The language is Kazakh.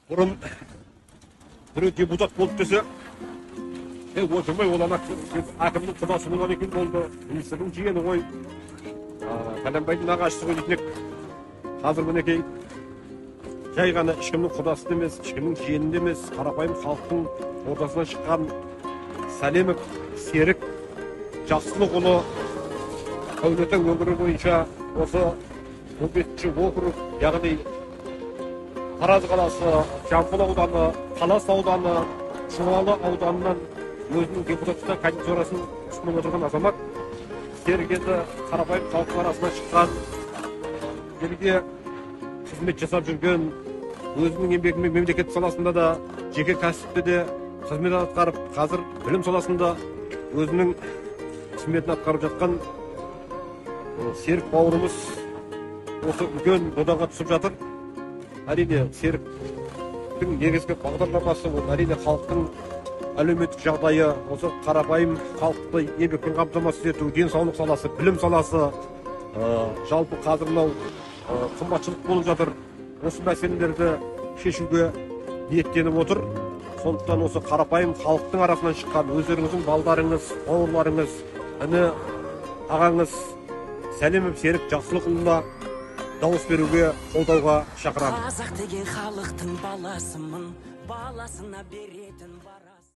бұрын біреу депутат болды десе, ойпырмай ол ана әкімнің құдасы болған екен болды, министрдің жиені ғой, пәленбайдың нағашысы ғой дейтін ек. Қазір мінекей жай ғана ешкімнің құдасы емес, ешкімнің жиенінде емес, қарапайым халықтың ортасынан шыққан Сәлемов Серік Жақсылықұлы Әулиеата өңірі бойынша осы 15-ші округ, яғни Тараз қаласы, Жамбыл ауданы, Талас ауданы, Жуалы ауданынан өзінің депутаттық кандидатурасын ұсынып отырған азамат. Серік енді қарапайым халықтың арасынан шыққан, елге қызмет жасап жүрген, өзінің еңбегімен мемлекет саласында да, жеке кәсіпте де қызмет атқарып, қазір білім саласында өзінің қызметін атқарып жатқан Серік бауырымыз осы үлкен додаға түсіп жатыр. Әрине, Серіктің негізгі бағдарламасы, әрине халықтың әлеуметтік жағдайы, осы қарапайым халықты еңбекпен қамтамасыз ету, денсаулық саласы, білім саласы, жалпы қазір мынау қымбатшылық болып жатыр. Осы мәселелерді шешуге ниеттеніп отыр. Сондықтан осы қарапайым халықтың арасынан шыққан өздеріңіздің балдарыңыз, бауырларыңыз, іні ағаңыз Сәлемов Серік Жақсылықұлына дауыс беруге, қолдауға шақырамын. Қазақ деген халықтың баласымын, баласына беретін бар.